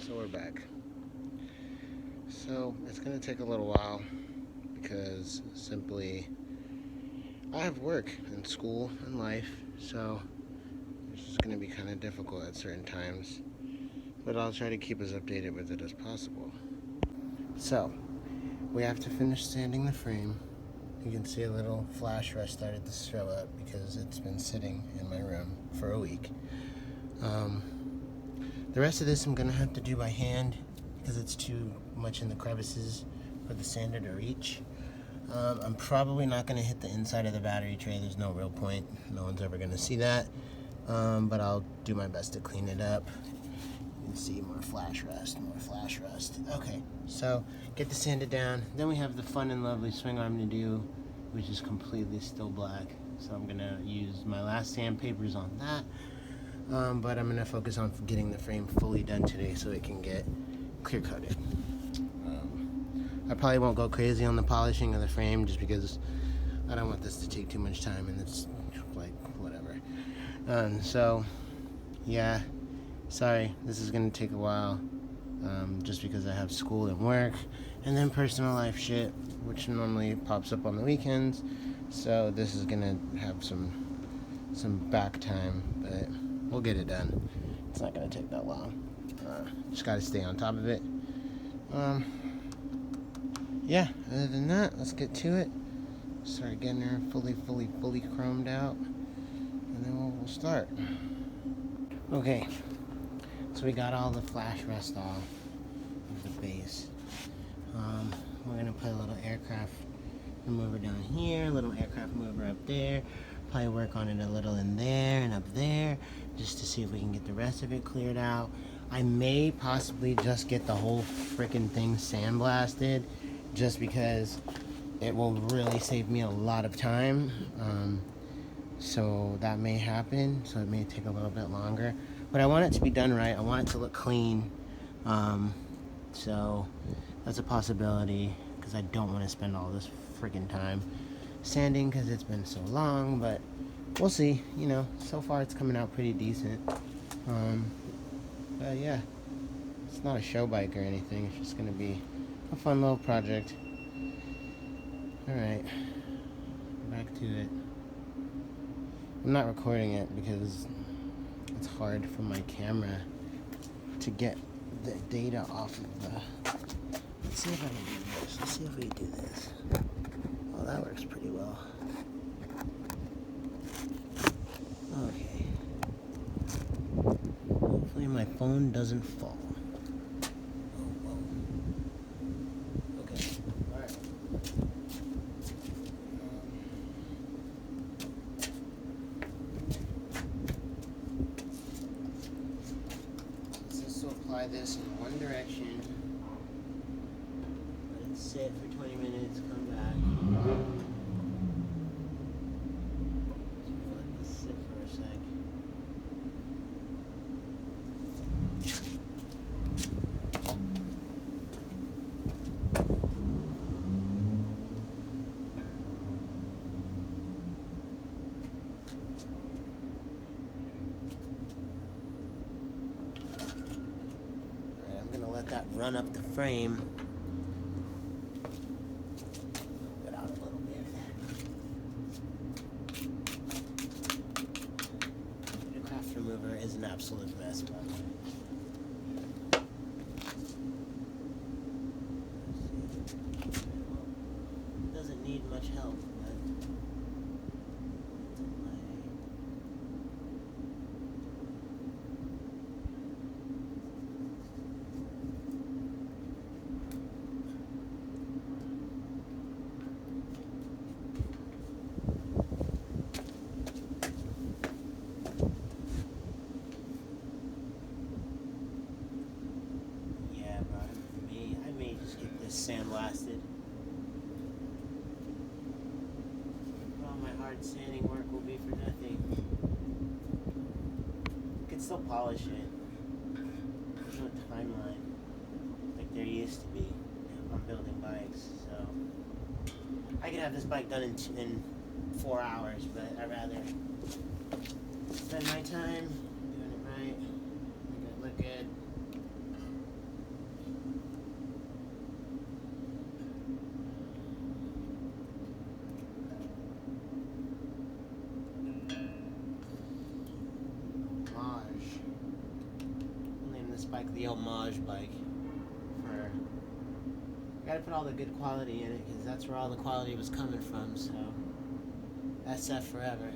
So we're back. So it's gonna take a little while because simply I have work and school and life, so it's just gonna be kind of difficult at certain times. But I'll try to keep as updated with it as possible. So we have to finish sanding the frame. You can see a little flash rust started to show up because it's been sitting in my room for a week. The rest of this I'm gonna have to do by hand because it's too much in the crevices for the sander to reach. I'm probably not gonna hit the inside of the battery tray. There's no real point. No one's ever gonna see that. But I'll do my best to clean it up. You can see more flash rust, more flash rust. Okay, so get the sanded down. Then we have the fun and lovely swing arm to do, which is completely still black. So I'm gonna use my last sandpapers on that. But I'm gonna focus on getting the frame fully done today so it can get clear coated. I probably won't go crazy on the polishing of the frame just because I don't want this to take too much time, and it's like whatever. So yeah, sorry, this is gonna take a while, just because I have school and work and then personal life shit, which normally pops up on the weekends. So this is gonna have some back time, but we'll get it done. It's not gonna take that long. Just gotta stay on top of it. Yeah, other than that, let's get to it. Start getting her fully chromed out, and then we'll start. Okay, so we got all the flash rust off of the base. We're gonna put a little aircraft remover down here, a little aircraft remover up there. Probably work on it a little in there and up there, just to see if we can get the rest of it cleared out. I may possibly just get the whole freaking thing sandblasted, just because it will really save me a lot of time. So that may happen, so it may take a little bit longer. But I want it to be done right. I want it to look clean. So that's a possibility, because I don't want to spend all this freaking time sanding because it's been so long, but we'll see. You know, so far it's coming out pretty decent. But yeah, it's not a show bike or anything. It's just gonna be a fun little project. Alright, back to it. I'm not recording it because it's hard for my camera to get the data off of the... Let's see if I can do this. Let's see if we can do this. Oh, that works pretty well. Okay. Hopefully my phone doesn't fall. Oh, whoa. Okay. Alright. Let's just apply this in one direction. Let it sit for 20 minutes, come back. Let this sit for a sec. Alright, I'm gonna let that run up the frame. Remover is an absolute mess, but doesn't need much help, but sandblasted. All my hard sanding work will be for nothing. You can still polish it. There's no timeline like there used to be on building bikes, so I could have this bike done in 4 hours, but I'd rather spend my time doing it right, make it look good. this bike, the homage bike. Gotta put all the good quality in it, because that's where all the quality was coming from, so SF forever.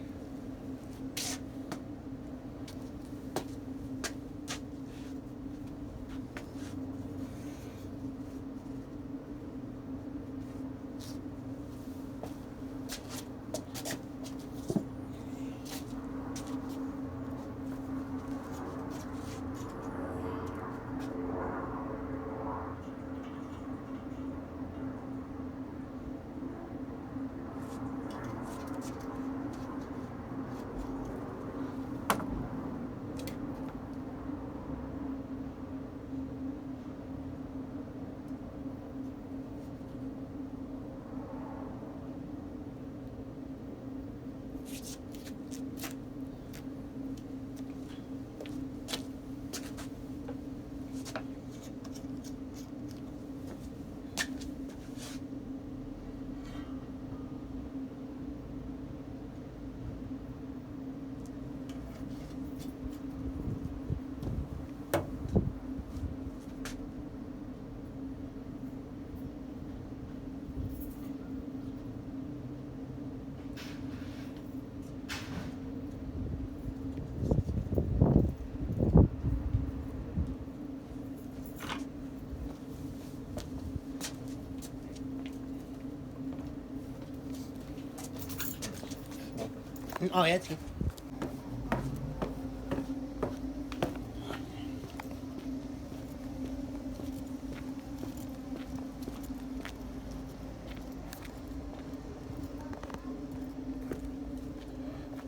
Oh, yeah, it's good.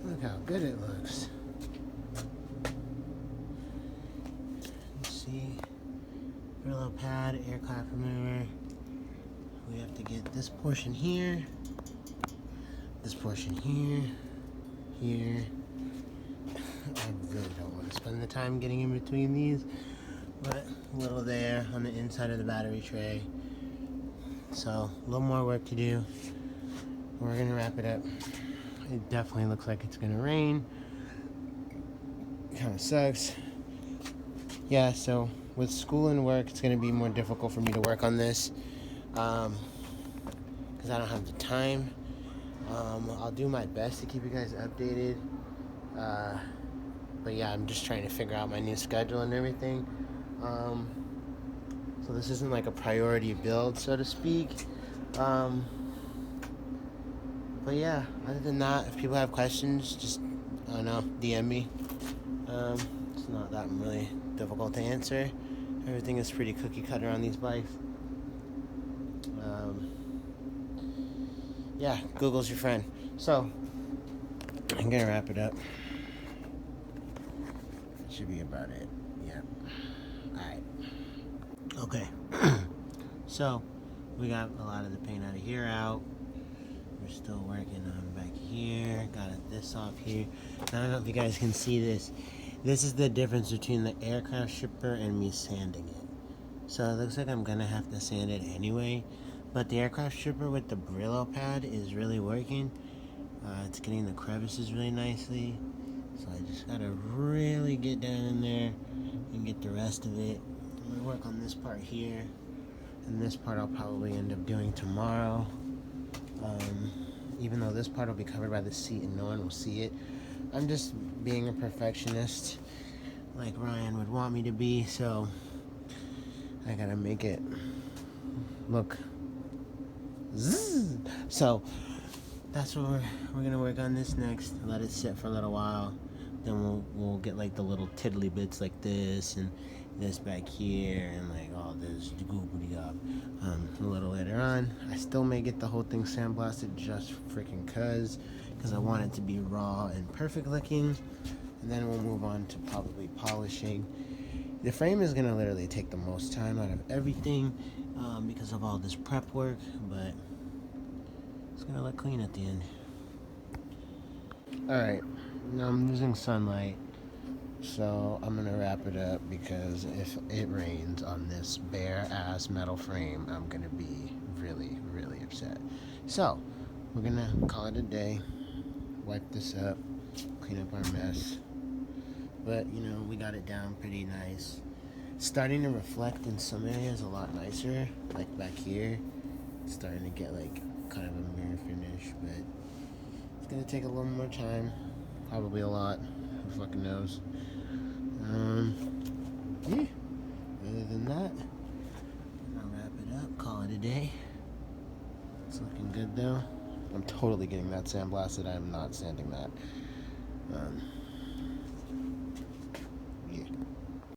Look how good it looks. Let's see. Brillo pad, air clap remover. We have to get this portion here, this portion here, here. I really don't want to spend the time getting in between these, but a little there on the inside of the battery tray. So a little more work to do. We're gonna wrap it up. It definitely looks like it's gonna rain. Kind of sucks. Yeah, so with school and work, it's gonna be more difficult for me to work on this because I don't have the time. I'll do my best to keep you guys updated. But yeah, I'm just trying to figure out my new schedule and everything. So this isn't like a priority build, so to speak. But yeah, other than that, if people have questions, just, I don't know, DM me. It's not that really difficult to answer. Everything is pretty cookie cutter on these bikes. Yeah, Google's your friend. So, I'm gonna wrap it up. That should be about it. Yeah. Alright. Okay. So, we got a lot of the paint out of here out. We're still working on back here. Got this off here. I don't know if you guys can see this. This is the difference between the aircraft stripper and me sanding it. So it looks like I'm gonna have to sand it anyway. But the aircraft stripper with the Brillo pad is really working. It's getting the crevices really nicely. So I just gotta really get down in there and get the rest of it. I'm gonna work on this part here. And this part I'll probably end up doing tomorrow. Even though this part will be covered by the seat and no one will see it. I'm just being a perfectionist like Ryan would want me to be, so I gotta make it look zzz. So that's what we're gonna work on this next. Let it sit for a little while. Then we'll get like the little tiddly bits like this and this back here and like all this goobly up a little later on. I still may get the whole thing sandblasted just freaking cause I want it to be raw and perfect looking. And then we'll move on to probably polishing. The frame is gonna literally take the most time out of everything because of all this prep work, but it's gonna look clean at the end. Alright, now I'm losing sunlight, so I'm gonna wrap it up because if it rains on this bare ass metal frame, I'm gonna be really, really upset. So, we're gonna call it a day, wipe this up, clean up our mess. But, you know, we got it down pretty nice. It's starting to reflect in some areas a lot nicer, like back here. It's starting to get like kind of a mirror finish, but it's gonna take a little more time, probably a lot. Who fucking knows? Yeah. Other than that, I'll wrap it up, call it a day. It's looking good though. I'm totally getting that sandblasted. I am not sanding that.